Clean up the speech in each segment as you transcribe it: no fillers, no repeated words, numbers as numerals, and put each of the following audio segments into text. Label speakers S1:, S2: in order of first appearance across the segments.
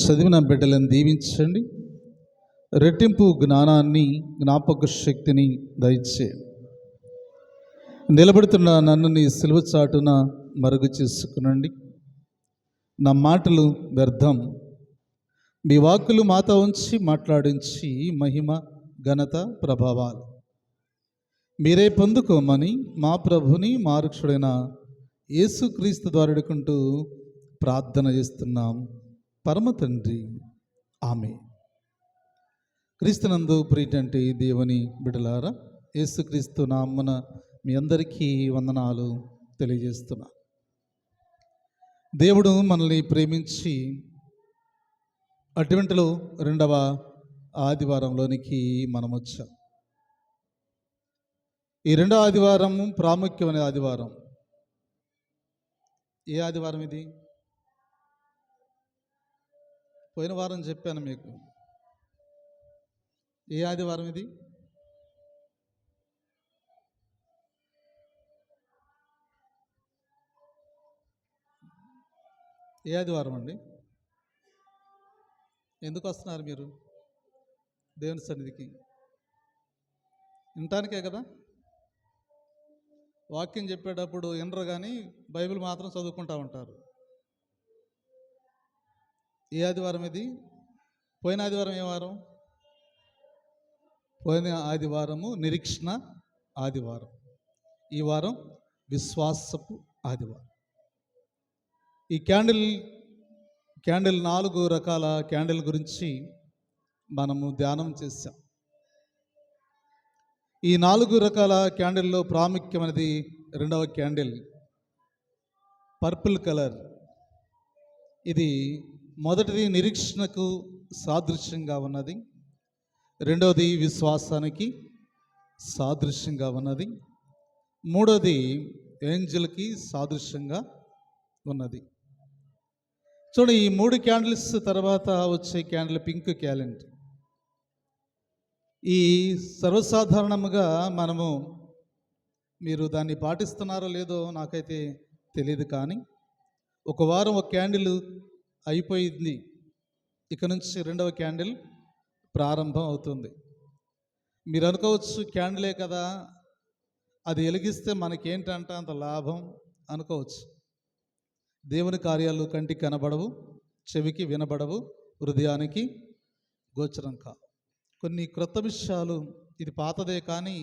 S1: చదివిన బిడ్డలను దీవించండి. రెట్టింపు జ్ఞానాన్ని, జ్ఞాపక శక్తిని దయచేయండి. నిలబడుతున్న నన్ను నీ సిలువ చాటున మరుగు చేసుకునండి. నా మాటలు వ్యర్థం, మీ వాక్కులు మాతో ఉంచి మాట్లాడించి మహిమ, ఘనత, ప్రభావాలు మీరే పొందుకోమని మా ప్రభుని, మా రక్షకుడైన యేసుక్రీస్తు ద్వారా అడుగుకుంటూ ప్రార్థన చేస్తున్నాం. పరమ తండ్రి, ఆమె. క్రీస్తునందు ప్రియటువంటి దేవుని బిడ్డలారా, యేసుక్రీస్తు నామమున మీ అందరికీ వందనాలు తెలియజేస్తున్నా. దేవుడు మనల్ని ప్రేమించి అటువంటిలో 2వ ఆదివారంలోనికి మనం వచ్చాం. ఈ 2వ ఆదివారం ప్రాముఖ్యమైన ఆదివారం. ఏ ఆదివారం ఇది? పోయిన వారం చెప్పాను మీకు. ఏ ఆదివారం ఇది? ఏ ఆదివారం అండి? ఎందుకు వస్తున్నారు మీరు దేవుని సన్నిధికి? వినటానికే కదా. వాక్యం చెప్పేటప్పుడు వినరు కానీ బైబిల్ మాత్రం చదువుకుంటూ ఉంటారు. ఏ ఆదివారం ఇది? పోయిన ఆదివారం ఏ వారం? పోయిన ఆదివారము నిరీక్షణ ఆదివారం. ఈ వారం విశ్వాసపు ఆదివారం. ఈ క్యాండిల్ 4 రకాల క్యాండిల్ గురించి మనము ధ్యానం చేశాం. ఈ 4 రకాల క్యాండిల్లో ప్రాముఖ్యమైనది 2వ క్యాండిల్, పర్పుల్ కలర్. ఇది మొదటిది నిరీక్షణకు సాదృశ్యంగా ఉన్నది, రెండవది విశ్వాసానికి సాదృశ్యంగా ఉన్నది, మూడవది ఏంజల్కి సాదృశ్యంగా ఉన్నది. చూడండి, ఈ 3 క్యాండిల్స్ తర్వాత వచ్చే క్యాండిల్ పింక్ క్యాలెండర్. ఈ సర్వసాధారణంగా మీరు దాన్ని పాటిస్తున్నారో లేదో నాకైతే తెలియదు, కానీ ఒక వారం ఒక క్యాండిల్ అయిపోయింది, ఇక నుంచి 2వ క్యాండిల్ ప్రారంభం అవుతుంది. మీరు అనుకోవచ్చు, క్యాండిలే కదా, అది వెలిగిస్తే మనకేంటంటే అంత లాభం అనుకోవచ్చు. దేవుని కార్యాలు కంటికి కనబడవు, చెవికి వినబడవు, హృదయానికి గోచరం కావు. కొన్ని క్రొత్త విషయాలు, ఇది పాతదే కానీ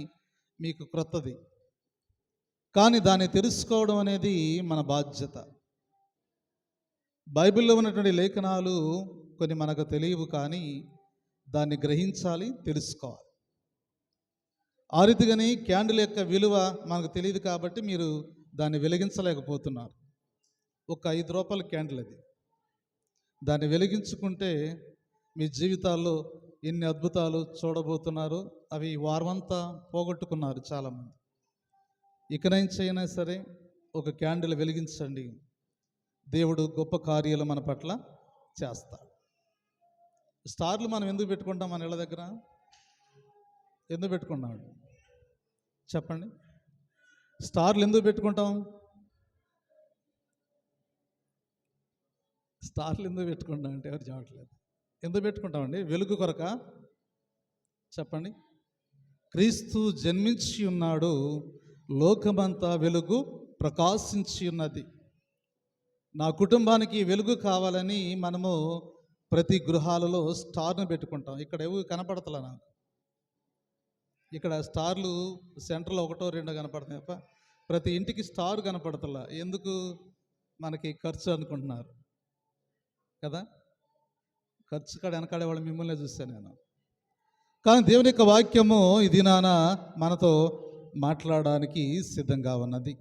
S1: మీకు క్రొత్తది, కానీ దాన్ని తెలుసుకోవడం అనేది మన బాధ్యత. బైబిల్లో ఉన్నటువంటి లేఖనాలు కొన్ని మనకు తెలియవు, కానీ దాన్ని గ్రహించాలి, తెలుసుకోవాలి. ఆ రీతిగానే క్యాండిల్ యొక్క విలువ మనకు తెలియదు కాబట్టి మీరు దాన్ని వెలిగించలేకపోతున్నారు. ఒక 5 రూపాయల క్యాండిల్ అది. దాన్ని వెలిగించుకుంటే మీ జీవితాల్లో ఎన్ని అద్భుతాలు చూడబోతున్నారు. అవి వారమంతా పోగొట్టుకున్నారు చాలామంది. ఇకనైనా సరే ఒక క్యాండిల్ వెలిగించండి, దేవుడు గొప్ప కార్యాలు మన పట్ల చేస్తాడు. స్టార్లు మనం ఎందుకు పెట్టుకుంటాం? మన ఇళ్ళ దగ్గర ఎందుకు పెట్టుకున్నాడు చెప్పండి? స్టార్లు ఎందుకు పెట్టుకుంటాం? స్టార్లు ఎందుకు పెట్టుకుంటాం అంటే ఎవరు చెప్పట్లేదు. ఎందుకు పెట్టుకుంటామండి? వెలుగు కొరక? చెప్పండి. క్రీస్తు జన్మించి ఉన్నాడు, లోకమంతా వెలుగు ప్రకాశించి ఉన్నది. నా కుటుంబానికి వెలుగు కావాలని మనము ప్రతి గృహాలలో స్టార్ను పెట్టుకుంటాం. ఇక్కడ ఏవి కనపడతలా నాకు. ఇక్కడ స్టార్లు సెంటర్లో 1, 2 కనపడతాయి తప్ప ప్రతి ఇంటికి స్టార్ కనపడతలా. ఎందుకు? మనకి ఖర్చు అనుకుంటున్నారు కదా. ఖర్చు కాడ వెనకాడే వాళ్ళు మిమ్మల్ని చూస్తాను నేను. కానీ దేవుని యొక్క వాక్యము ఈ దినాన మనతో మాట్లాడడానికి సిద్ధంగా ఉన్నది.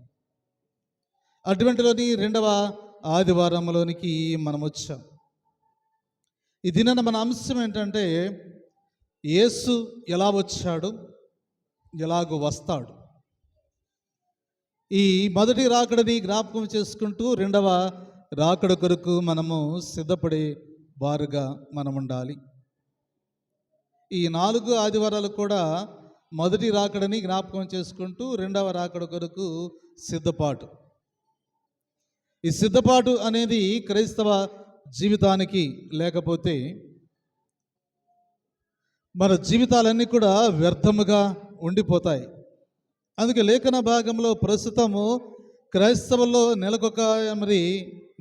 S1: అటువంటిలోని 2వ ఆదివారంలోనికి మనం వచ్చాం. ఈ దినాన మన అంశం ఏంటంటే, యేసు ఎలా వచ్చాడు, ఎలాగో వస్తాడు. ఈ మొదటి రాకడని జ్ఞాపకం చేసుకుంటూ 2వ రాకడ కొరకు మనము సిద్ధపడే వారుగా మనం ఉండాలి. ఈ 4 ఆదివారాలు కూడా మొదటి రాకడని జ్ఞాపకం చేసుకుంటూ 2వ రాకడ కొరకు సిద్ధపాటు. ఈ సిద్ధపాటు అనేది క్రైస్తవ జీవితానికి లేకపోతే మన జీవితాలన్నీ కూడా వ్యర్థముగా ఉండిపోతాయి. అందుకే లేఖన భాగంలో ప్రస్తుతము క్రైస్తవుల్లో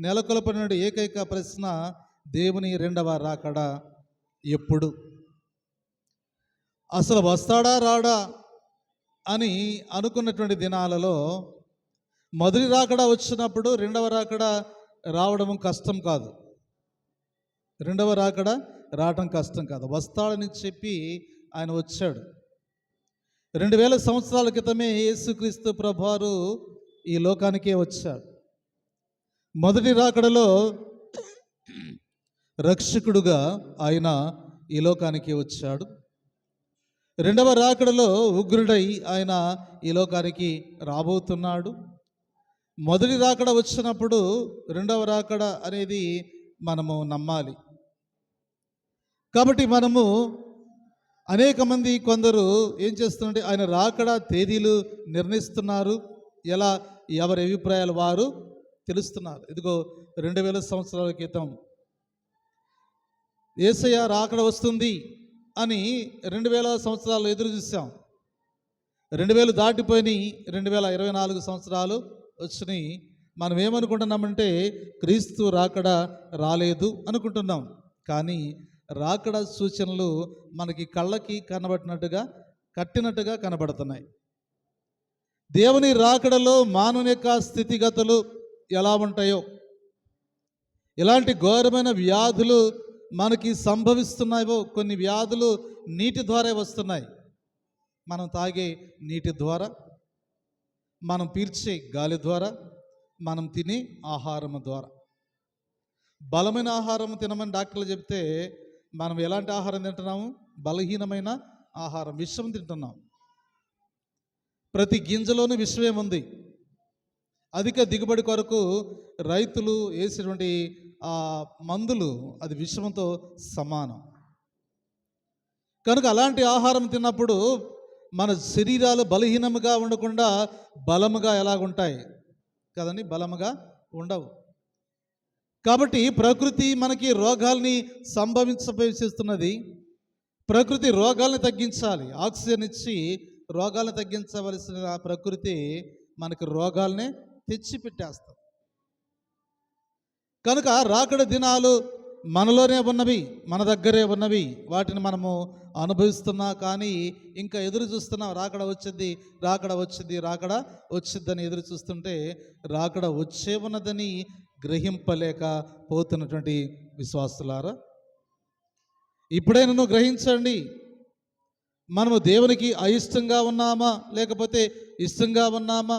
S1: నెలకొల్పడిన ఏకైక ప్రశ్న, దేవుని రెండవ రాకడ ఎప్పుడు? అసలు వస్తాడా రాడా అని అనుకున్నటువంటి దినాలలో మొదటి రాకడ వచ్చినప్పుడు రెండవ రాకడ రావడం కష్టం కాదు. రెండవ రాకడ రావడం కష్టం కాదు. వస్తాడని చెప్పి ఆయన వచ్చాడు. 2000 సంవత్సరాల క్రితమే యేసుక్రీస్తు ప్రభువారు ఈ లోకానికే వచ్చాడు. మొదటి రాకడలో రక్షకుడుగా ఆయన ఈ లోకానికి వచ్చాడు. రెండవ రాకడలో ఉగ్రుడై ఆయన ఈ లోకానికి రాబోతున్నాడు. మొదటి రాకడ వచ్చినప్పుడు రెండవ రాకడ అనేది మనము నమ్మాలి. కాబట్టి మనము అనేక మంది కొందరు ఏం చేస్తున్నారంటే ఆయన రాకడ తేదీలు నిర్ణయిస్తున్నారు. ఎవరి అభిప్రాయాలు వారు తెలుస్తున్నారు. ఇదిగో 2000 సంవత్సరాల క్రితం యేసయ్య రాకడ వస్తుంది అని 2000 సంవత్సరాలు ఎదురు చూసాం. 2000 దాటిపోయి 2024 సంవత్సరాలు వచ్చినాయి. మనం ఏమనుకుంటున్నామంటే క్రీస్తు రాకడ రాలేదు అనుకుంటున్నాం. కానీ రాకడ సూచనలు మనకి కళ్ళకి కట్టినట్టుగా కనబడుతున్నాయి. దేవుని రాకడలో మానవుని యొక్క స్థితిగతులు ఎలా ఉంటాయో, ఎలాంటి ఘోరమైన వ్యాధులు మనకి సంభవిస్తున్నాయో, కొన్ని వ్యాధులు నీటి ద్వారా వస్తున్నాయి. మనం తాగే నీటి ద్వారా, మనం పీల్చే గాలి ద్వారా, మనం తినే ఆహారం ద్వారా. బలమైన ఆహారం తినమని డాక్టర్లు చెప్తే మనం ఎలాంటి ఆహారం తింటున్నాము? బలహీనమైన ఆహారం, విషం తింటున్నాం. ప్రతి గింజలోనూ విషమే ఉంది. అధిక దిగుబడి కొరకు రైతులు వేసేటువంటి మందులు అది విషంతో సమానం. కనుక అలాంటి ఆహారం తిన్నప్పుడు మన శరీరాలు బలహీనముగా ఉండకుండా బలముగా ఎలాగుంటాయి కదండి? బలముగా ఉండవు. కాబట్టి ప్రకృతి మనకి రోగాల్ని సంభవించేస్తున్నది. ప్రకృతి రోగాల్ని తగ్గించాలి. ఆక్సిజన్ ఇచ్చి రోగాలను తగ్గించవలసిన ప్రకృతి మనకి రోగాల్ని తెచ్చిపెట్టేస్తాం. కనుక రాకడ దినాలు మనలోనే ఉన్నవి, మన దగ్గరే ఉన్నవి. వాటిని మనము అనుభవిస్తున్నా కానీ ఇంకా ఎదురు చూస్తున్నాం. రాకడ వచ్చిద్దని ఎదురు చూస్తుంటే రాకడ వచ్చే ఉన్నదని గ్రహింపలేకపోతున్నటువంటి విశ్వాసులారా, ఇప్పుడైనా నువ్వు గ్రహించండి. మనము దేవునికి అయిష్టంగా ఉన్నామా లేకపోతే ఇష్టంగా ఉన్నామా?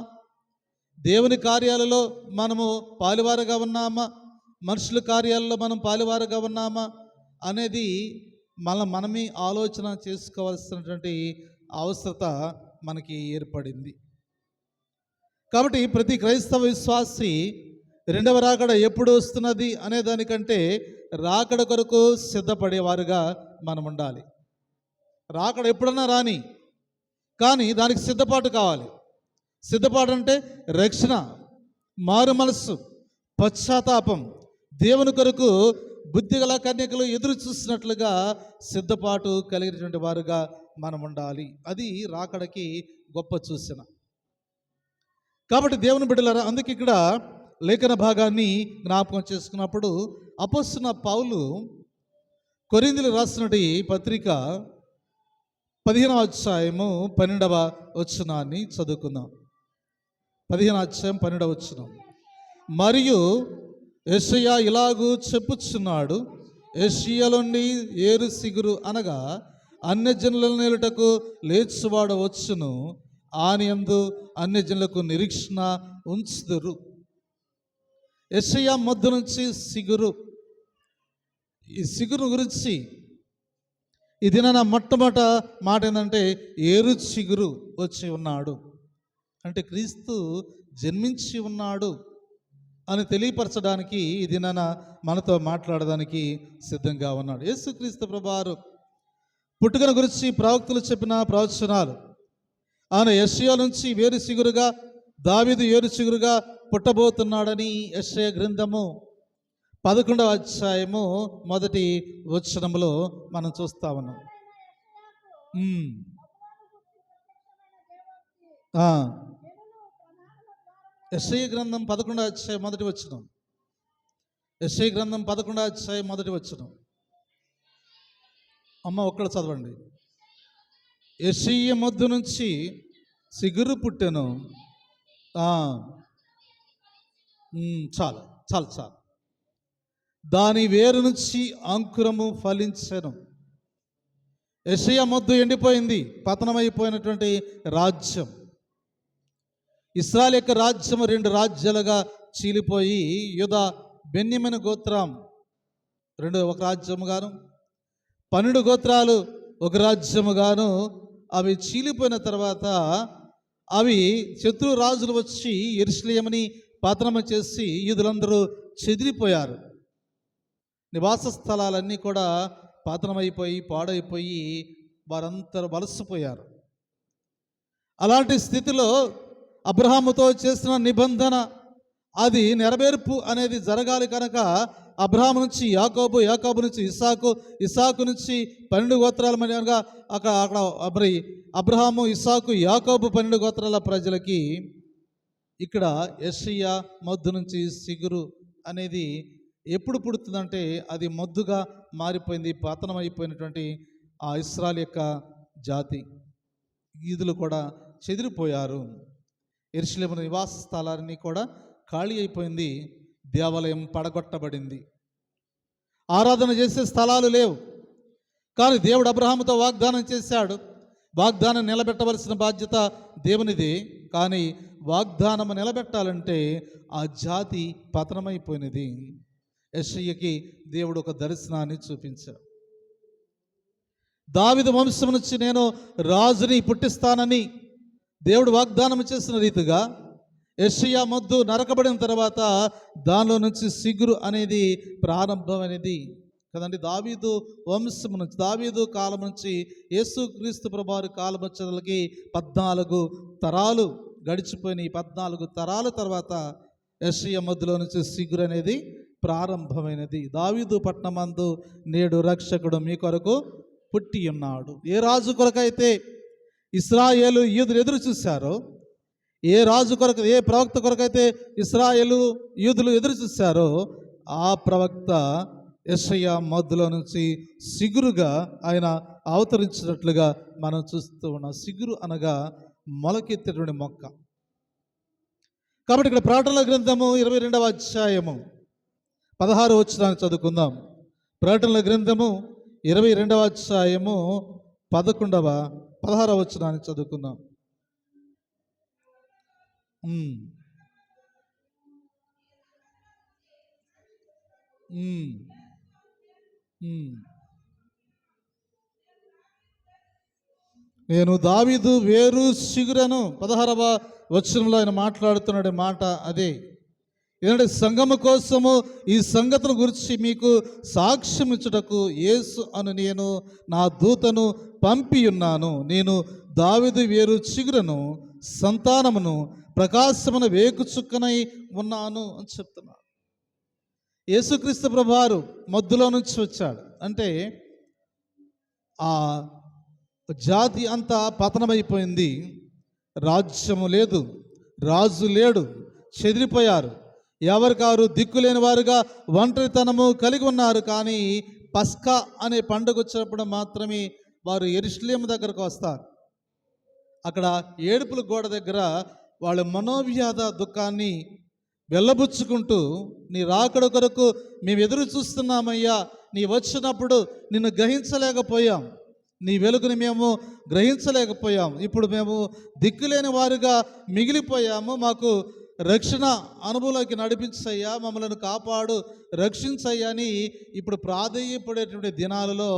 S1: దేవుని కార్యాలలో మనము పాలువారుగా ఉన్నామా? మనుషుల కార్యాలలో మనం పాలువారుగా ఉన్నామా అనేది మనమే ఆలోచన చేసుకోవాల్సినటువంటి అవసరత మనకి ఏర్పడింది. కాబట్టి ప్రతి క్రైస్తవ విశ్వాసి రెండవ రాకడ ఎప్పుడు వస్తున్నది అనే దానికంటే రాకడ కొరకు సిద్ధపడేవారుగా మనం ఉండాలి. రాకడ ఎప్పుడన్నా రాని, కానీ దానికి సిద్ధపాటు కావాలి. సిద్ధపాటు అంటే రక్షణ, మారు మనస్సు, పశ్చాత్తాపం, దేవుని కొరకు బుద్ధిగల కన్యకలు ఎదురు చూసినట్లుగా సిద్ధపాటు కలిగినటువంటి వారుగా మనం ఉండాలి. అది రాకడకి గొప్ప సూచన. కాబట్టి దేవుని బిడ్డలారా, అందుకే ఇక్కడ లేఖన భాగాన్ని జ్ఞాపకం చేసుకున్నప్పుడు అపోస్తలుడైన పౌలు కొరింథీయులకు రాసినటువంటి పత్రిక 15వ అధ్యాయము 12వ వచనాన్ని చదువుకుందాం. 15వ అధ్యాయం 12వ వచనం. మరియు యెషయా ఇలాగూ చెప్పుచున్నాడు, యెషయాలోని ఏరు సిగురు అనగా అన్యజనులను నేలుటకు లేచువాడు వచ్చును, ఆయనయందు అన్యజనులకు నిరీక్షణ ఉంచుదురు. యెషయా మొద్దు నుంచి సిగురు, ఈ సిగురు గురించి ఈ దినాన మొట్టమొదట మాట ఏంటంటే ఏరు చిగురు వచ్చి ఉన్నాడు అంటే క్రీస్తు జన్మించి ఉన్నాడు అని తెలియపరచడానికి ఈ దినాన మనతో మాట్లాడడానికి సిద్ధంగా ఉన్నాడు. యేసుక్రీస్తు ప్రభువారు పుట్టుకల గురించి ప్రవక్తలు చెప్పిన ప్రవచనాలు, ఆయన యెషయా నుంచి వేరు చిగురుగా, దావీదు ఏరు చిగురుగా పుట్టబోతున్నాడని యెషయా గ్రంథము 11వ అధ్యాయము మొదటి వచనములో మనం చూస్తా ఉన్నాం. యెషయా గ్రంథం 11వ అధ్యాయం మొదటి వచనం. యెషయా గ్రంథం 11వ అధ్యాయం మొదటి వచనం. అమ్మ ఒక్కడు చదవండి. యెషయా మొద్దు నుంచి సిగురు పుట్టెను. చాలు చాలు చాలు. దాని వేరు నుంచి అంకురము ఫలించెను. యెషయా మొద్దు ఎండిపోయింది, పతనమైపోయినటువంటి రాజ్యం. ఇశ్రాయేలు యొక్క రాజ్యము 2 రాజ్యాలుగా చీలిపోయి యూదా బెన్యామీను గోత్రం ఒక రాజ్యముగాను, 12 గోత్రాలు ఒక రాజ్యముగాను అవి చీలిపోయిన తర్వాత అవి శత్రు రాజులు వచ్చి యెరూషలేముని పతనము చేసి యూదులందరూ చెదిరిపోయారు. నివాస స్థలాలన్నీ కూడా పతనమైపోయి పాడైపోయి వారంతా వలసపోయారు. అలాంటి స్థితిలో అబ్రహాముతో చేసిన నిబంధన అది నెరవేర్పు అనేది జరగాలి కనుక అబ్రహాము నుంచి యాకోబు, యాకోబు నుంచి ఇస్సాకు, ఇస్సాకు నుంచి 12 గోత్రాల మధ్యగా అక్కడ మరి అబ్రహాము, ఇస్సాకు, యాకోబు 12 గోత్రాల ప్రజలకి ఇక్కడ యెషయా మొద్దు నుంచి సిగురు అనేది ఎప్పుడు పుడుతుందంటే అది మొద్దుగా మారిపోయింది, పతనం అయిపోయినటువంటి ఆ ఇశ్రాయేలు యొక్క జాతి. యూదులు కూడా చెదిరిపోయారు. యెరూషలేము నివాస స్థలాన్ని కూడా ఖాళీ అయిపోయింది. దేవాలయం పడగొట్టబడింది. ఆరాధన చేసే స్థలాలు లేవు. కానీ దేవుడు అబ్రహాముతో వాగ్దానం చేశాడు. వాగ్దానం నిలబెట్టవలసిన బాధ్యత దేవునిది. కానీ వాగ్దానం నిలబెట్టాలంటే ఆ జాతి పతనమైపోయినది. యెషయాకి దేవుడు ఒక దర్శనాన్ని చూపించాడు. దావీదు వంశం నుంచి నేను రాజుని పుట్టిస్తానని దేవుడు వాగ్దానం చేసిన రీతిగా యెషయా మొద్దు నరకబడిన తర్వాత దానిలో నుంచి సిగురు అనేది ప్రారంభమైనది కదండి. దావీదు వంశం నుంచి, దావీదు కాలం నుంచి యేసుక్రీస్తు ప్రభువారి కాలం వచ్చేసరికి 14 తరాలు గడిచిపోయినాయి. 14 తరాల తర్వాత యెషయా మొద్దులో నుంచి సిగురు అనేది ప్రారంభమైనది. దావీదు పట్టణమందు నేడు రక్షకుడు మీ కొరకు పుట్టి ఉన్నాడు. ఏ రాజు కొరకైతే ఇశ్రాయేలు యూదులు ఎదురు చూశారో, ఏ రాజు కొరకు, ఏ ప్రవక్త కొరకైతే ఇశ్రాయేలు యూదులు ఎదురు చూశారో ఆ ప్రవక్త యెషయా మొద్దులో నుంచి సిగురుగా ఆయన అవతరించినట్లుగా మనం చూస్తూ ఉన్నాం. సిగురు అనగా మొలకెత్తేటువంటి మొక్క. కాబట్టి ఇక్కడ ప్రకటనల గ్రంథము 22వ అధ్యాయము 16వ వచనాన్ని చదువుకుందాం. ప్రకటనల గ్రంథము 22వ అధ్యాయము 16వ వచనాన్ని చదువుకుందాం. నేను దావీదు వేరు సిగురను. 16వ వచనంలో ఆయన మాట్లాడుతున్నాడు మాట అదే. ఎందుకంటే సంఘము కోసము ఈ సంగతుల గురించి మీకు సాక్ష్యం ఇచ్చుటకు యేసు అను నేను నా దూతను పంపి ఉన్నాను. నేను దావీదు వేరు చిగురను, సంతానమును, ప్రకాశమును వేగు చుక్కనై ఉన్నాను అని చెప్తున్నాడు. యేసుక్రీస్తు ప్రభువారు మొద్దులో నుంచి వచ్చాడు. అంటే ఆ జాతి అంతా పతనమైపోయింది. రాజ్యము లేదు, రాజు లేడు, చెదిరిపోయారు. ఎవరికారు దిక్కులేని వారుగా ఒంటరితనము కలిగి ఉన్నారు. కానీ పస్కా అనే పండుగ వచ్చినప్పుడు మాత్రమే వారు యెరూషలేము దగ్గరకు వస్తారు. అక్కడ ఏడుపుల గోడ దగ్గర వాళ్ళ మనోవ్యాధ దుఃఖాన్ని వెళ్ళబుచ్చుకుంటూ, నీ రాకడ కొరకు మేము ఎదురు చూస్తున్నామయ్యా, నీ వచ్చినప్పుడు నిన్ను గ్రహించలేకపోయాం, నీ వెలుగుని మేము గ్రహించలేకపోయాం, ఇప్పుడు మేము దిక్కులేని వారుగా మిగిలిపోయాము, మాకు రక్షణ అనుభవంలోకి నడిపించయ్యా, మమ్మల్ని కాపాడు, రక్షించయ్యా అని ఇప్పుడు ప్రాధేయపడేటువంటి దినాలలో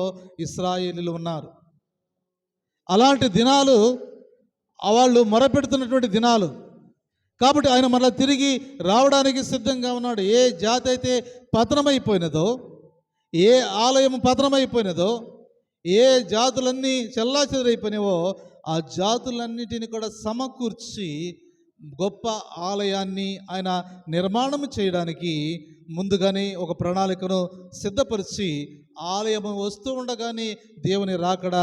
S1: ఇశ్రాయేలీలు ఉన్నారు. అలాంటి దినాలు వాళ్ళు మొరపెడుతున్నటువంటి దినాలు. కాబట్టి ఆయన మళ్ళీ తిరిగి రావడానికి సిద్ధంగా ఉన్నాడు. ఏ జాతి అయితే పతనమైపోయినదో, ఏ ఆలయం పతనమైపోయినదో, ఏ జాతులన్నీ చెల్లాచెదరైపోయినావో ఆ జాతులన్నిటిని కూడా సమకూర్చి గొప్ప ఆలయాన్ని ఆయన నిర్మాణం చేయడానికి ముందుగానే ఒక ప్రణాళికను సిద్ధపరిచి ఆలయము వస్తూ ఉండగానే దేవుని రాకడ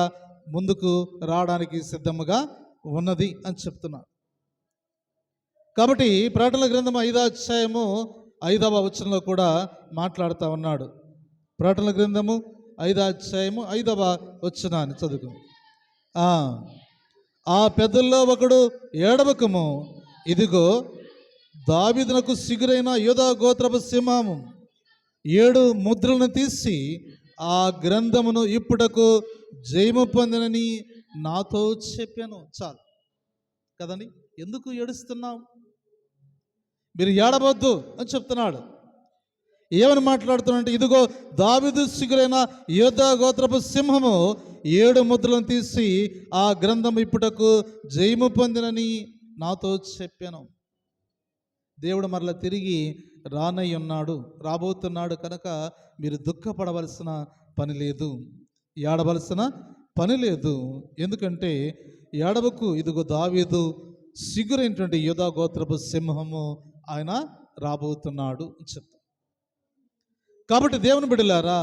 S1: ముందుకు రావడానికి సిద్ధముగా ఉన్నది అని చెప్తున్నారు. కాబట్టి ప్రకటనల గ్రంథం 5వ అధ్యాయము 5వ వచనంలో కూడా మాట్లాడుతూ ఉన్నాడు. ప్రకటనల గ్రంథము 5వ అధ్యాయము 5వ వచనాన్ని చదువు. ఆ పెద్దల్లో ఒకడు ఏడవకము, ఇదిగో దావీదునకు సిగురైన యూదా గోత్రపు సింహము 7 ముద్రలను తీసి ఆ గ్రంథమును ఇప్పుటకు జయము పొందినని నాతో చెప్పాను. చాలు కదండి, ఎందుకు ఏడుస్తున్నావు? మీరు ఏడవద్దు అని చెప్తున్నాడు. ఏమని మాట్లాడుతున్నాడంటే, ఇదిగో దావీదు సిగురైన యూదా గోత్రపు సింహము 7 ముద్రలను తీసి ఆ గ్రంథం ఇప్పుటకు జయము పొందినని నాతో చెప్పాను. దేవుడు మరలా తిరిగి రానయ్యున్నాడు, రాబోతున్నాడు కనుక మీరు దుఃఖపడవలసిన పని లేదు, ఏడవలసిన పని లేదు. ఎందుకంటే ఏడవకు, ఇదిగో దావీదు సిగురైనటువంటి యూదా గోత్రపు సింహము ఆయన రాబోతున్నాడు అని చెప్తాం. కాబట్టి దేవుని బిడ్డలారా,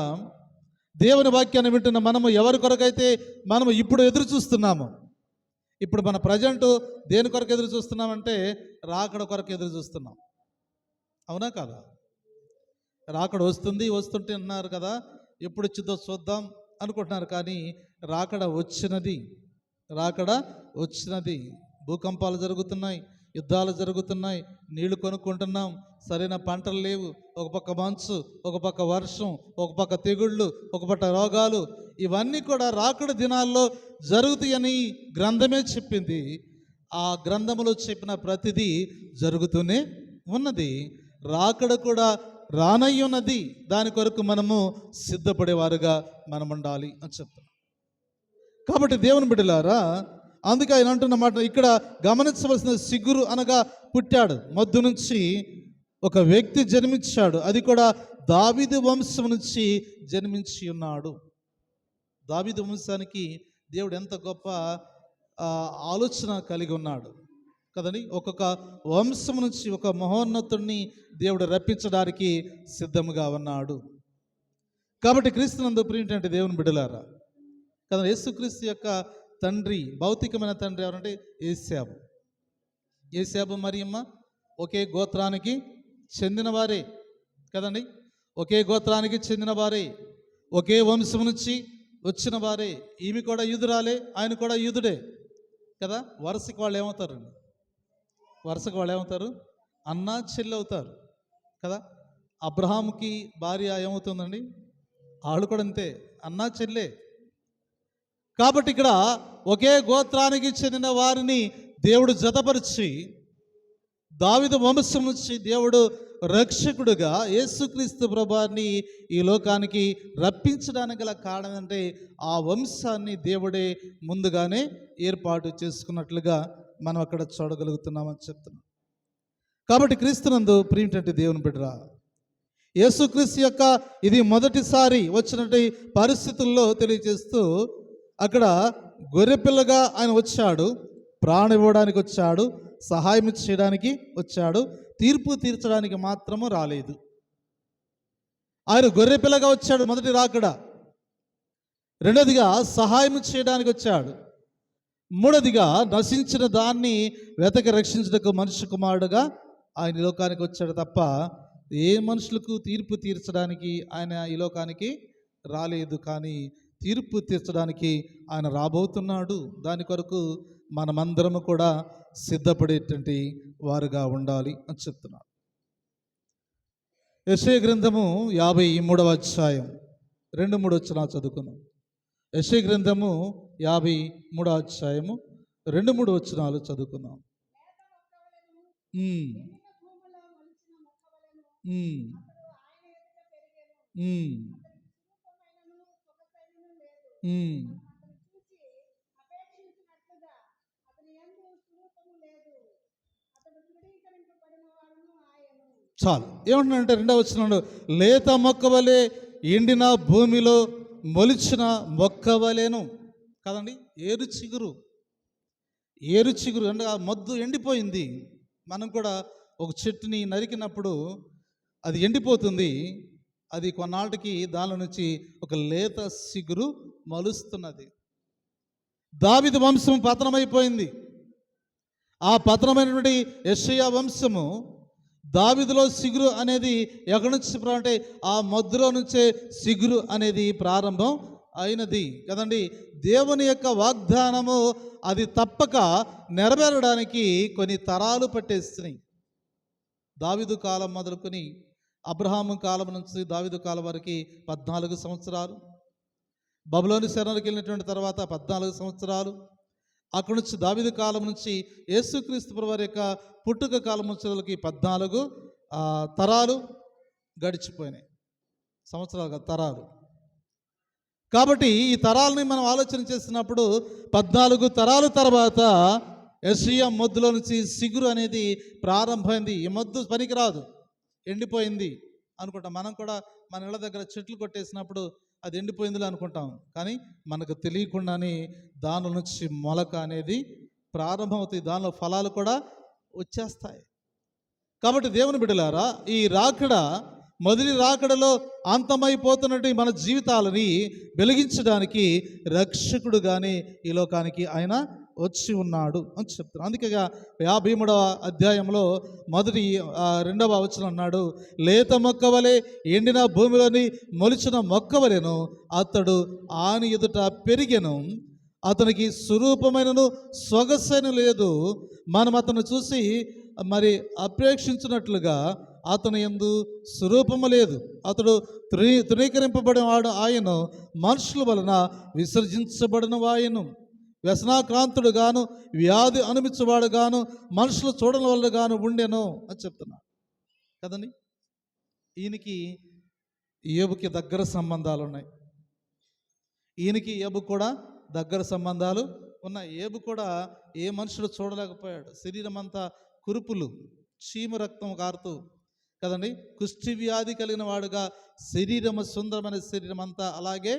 S1: దేవుని వాక్యాన్ని వింటున్న మనము ఎవరి కొరకైతే మనము ఇప్పుడు ఎదురు చూస్తున్నాము, ఇప్పుడు మన ప్రజెంట్ దేని కొరకు ఎదురు చూస్తున్నామంటే రాకడ కొరకు ఎదురు చూస్తున్నాం. అవునా కాదా? రాకడ వస్తుంటే అన్నారు కదా, ఎప్పుడు వచ్చిందో చూద్దాం అనుకుంటున్నారు. కానీ రాకడ వచ్చినది. భూకంపాలు జరుగుతున్నాయి, యుద్ధాలు జరుగుతున్నాయి, నీళ్లు కొనుక్కుంటున్నాం, సరైన పంటలు లేవు, ఒక పక్క మంచు, ఒక పక్క వర్షం, ఒక పక్క తెగుళ్ళు, ఒక పక్క రోగాలు, ఇవన్నీ కూడా రాకడ దినాల్లో జరుగుతాయని గ్రంథమే చెప్పింది. ఆ గ్రంథములో చెప్పిన ప్రతిదీ జరుగుతూనే ఉన్నది. రాకడ కూడా రానయ్యున్నది. దాని కొరకు మనము సిద్ధపడేవారుగా మనం ఉండాలి అని చెప్తాం. కాబట్టి దేవుని బిడ్డలారా, అందుకే ఆయన అంటున్న మాట ఇక్కడ గమనించవలసిన, సిగురు అనగా పుట్టాడు, మొద్దు నుంచి ఒక వ్యక్తి జన్మించాడు, అది కూడా దావీదు వంశం నుంచి జన్మించి ఉన్నాడు. దావీదు వంశానికి దేవుడు ఎంత గొప్ప ఆలోచన కలిగి ఉన్నాడు కదండి. ఒక్కొక్క వంశం నుంచి ఒక మహోన్నతుడిని దేవుడు రప్పించడానికి సిద్ధముగా ఉన్నాడు. కాబట్టి క్రీస్తునందు ప్రియమైనటువంటి దేవుని బిడ్డలారా, కదా, యేసుక్రీస్తు యొక్క తండ్రి, భౌతికమైన తండ్రి ఎవరంటే ఏశాబు మరియమ్మ ఒకే గోత్రానికి చెందిన వారే కదండి, ఒకే గోత్రానికి చెందిన వారే, ఒకే వంశం నుంచి వచ్చిన వారే. ఈమె కూడా యూదురాలే, ఆయన కూడా యూదుడే కదా. వరుసకి వాళ్ళు ఏమవుతారు? అన్న చెల్లి అవుతారు కదా. అబ్రహాముకి భార్య ఏమవుతుందండి? వాళ్ళు కూడా అంతే, అన్న చెల్లె. కాబట్టి ఇక్కడ ఒకే గోత్రానికి చెందిన వారిని దేవుడు జతపరిచి దావీదు వంశం నుంచి దేవుడు రక్షకుడుగా యేసుక్రీస్తు ప్రభువారిని ఈ లోకానికి రప్పించడానికి గల కారణం అంటే ఆ వంశాన్ని దేవుడే ముందుగానే ఏర్పాటు చేసుకున్నట్లుగా మనం అక్కడ చూడగలుగుతున్నామని చెప్తున్నాం. కాబట్టి క్రీస్తునందు ప్రియమైనటువంటి దేవుని బిడ్డరా, యేసుక్రీస్తు యొక్క ఇది మొదటిసారి వచ్చినటువంటి పరిస్థితుల్లో తెలియజేస్తూ అక్కడ గొర్రెపిల్లగా ఆయన వచ్చాడు, ప్రాణం ఇవ్వడానికి వచ్చాడు, సహాయం చేయడానికి వచ్చాడు, తీర్పు తీర్చడానికి మాత్రము రాలేదు. ఆయన గొర్రెపిల్లగా వచ్చాడు, మొదటి రాకడ. రెండోదిగా సహాయం చేయడానికి వచ్చాడు. మూడోదిగా నశించిన దాన్ని వెతకి రక్షించడానికి మనుష్య కుమారుడుగా ఆయన ఈ లోకానికి వచ్చాడు తప్ప ఏ మనుషులకు తీర్పు తీర్చడానికి ఆయన ఈ లోకానికి రాలేదు. కానీ తీర్పు తీర్చడానికి ఆయన రాబోతున్నాడు. దాని కొరకు మనమందరము కూడా సిద్ధపడేటువంటి వారుగా ఉండాలి అని చెప్తున్నారు. యెషయా గ్రంథము 53వ అధ్యాయం 2-3 వచనాలు చదువుకున్నాం. యెషయా గ్రంథము 53వ అధ్యాయము 2-3 వచనాలు చదువుకున్నాం. చాలు. ఏమంటున్నాడంటే 2వ వచనంలో, లేత మొక్కవలే ఎండిన భూమిలో మొలిచిన మొక్కవలేను కదండి. ఏరు చిగురు అంటే ఆ మొద్దు ఎండిపోయింది, మనం కూడా ఒక చెట్టుని నరికినప్పుడు అది ఎండిపోతుంది, అది కొన్నాళ్ళకి దాని నుంచి ఒక లేత సిగురు మలుస్తున్నది. దావీదు వంశం పతనమైపోయింది. ఆ పతనమైనటువంటి యెషయా వంశము, దావీదులో సిగురు అనేది ఎక్కడి నుంచి అంటే ఆ మొద్దులో నుంచే సిగురు అనేది ప్రారంభం అయినది కదండి. దేవుని యొక్క వాగ్దానము అది తప్పక నెరవేరడానికి కొన్ని తరాలు పట్టేస్తున్నాయి. దావీదు కాలం మొదలుకొని అబ్రహాము కాలం నుంచి దావీదు కాలం వరకు 14 సంవత్సరాలు, బబులోను శరణాలకు వెళ్ళినటువంటి తర్వాత 14 సంవత్సరాలు, అక్కడి నుంచి దావీదు కాలం నుంచి యేసుక్రీస్తు ప్రభువారి యొక్క పుట్టుక కాలం వచ్చేకి 14 తరాలు గడిచిపోయినాయి. సంవత్సరాలు కాదు, తరాలు. కాబట్టి ఈ తరాలని మనం ఆలోచన చేసినప్పుడు 14 తరాల తర్వాత యెషయా మొద్దులో నుంచి సిగురు అనేది ప్రారంభమైంది. ఈ మొద్దు పనికిరాదు, ఎండిపోయింది అనుకుంటాం. మనం కూడా మన ఇళ్ళ దగ్గర చెట్లు కొట్టేసినప్పుడు అది ఎండిపోయిందిలే అనుకుంటాం, కానీ మనకు తెలియకుండానే దాని నుంచి మొలక అనేది ప్రారంభమవుతాయి, దానిలో ఫలాలు కూడా వచ్చేస్తాయి. కాబట్టి దేవుని బిడ్డలారా, ఈ రాకడ, మొదటి రాకడలో అంతమైపోతున్నట్టు మన జీవితాలని వెలిగించడానికి రక్షకుడుగానే ఈ లోకానికి ఆయన వచ్చి ఉన్నాడు అని చెప్తున్నాను. అందుకే 53వ అధ్యాయంలో మొదటి 2వ వచనం అన్నాడు, లేత మొక్క వలె ఎండిన భూమిలోని మొలిచిన మొక్క వలెను అతడు ఆని ఎదుట పెరిగెను, అతనికి స్వరూపమైనను సొగసైన లేదు, మనం అతను చూసి మరి అపేక్షించినట్లుగా అతను యందు స్వరూపము లేదు, అతడు తృణీకరింపబడిన వాడు ఆయన, మనుషుల వలన విసర్జించబడిన వాయను, వ్యసనాక్రాంతుడు గాను వ్యాధి అనుమించేవాడు గాను మనుషులు చూడడం వల్ల గాను ఉండెను అని చెప్తున్నాడు కదండి. ఈయనకి యోబుకి దగ్గర సంబంధాలు ఉన్నాయి, ఈయనకి యోబు కూడా దగ్గర సంబంధాలు ఉన్నాయి. యోబు కూడా ఏ మనుషుడు చూడలేకపోయాడు, శరీరం అంతా కురుపులు, చీమ రక్తం కారుతూ కదండి, కుష్టి వ్యాధి కలిగిన వాడుగా శరీరము, సుందరమైన శరీరం అంతా అలాగే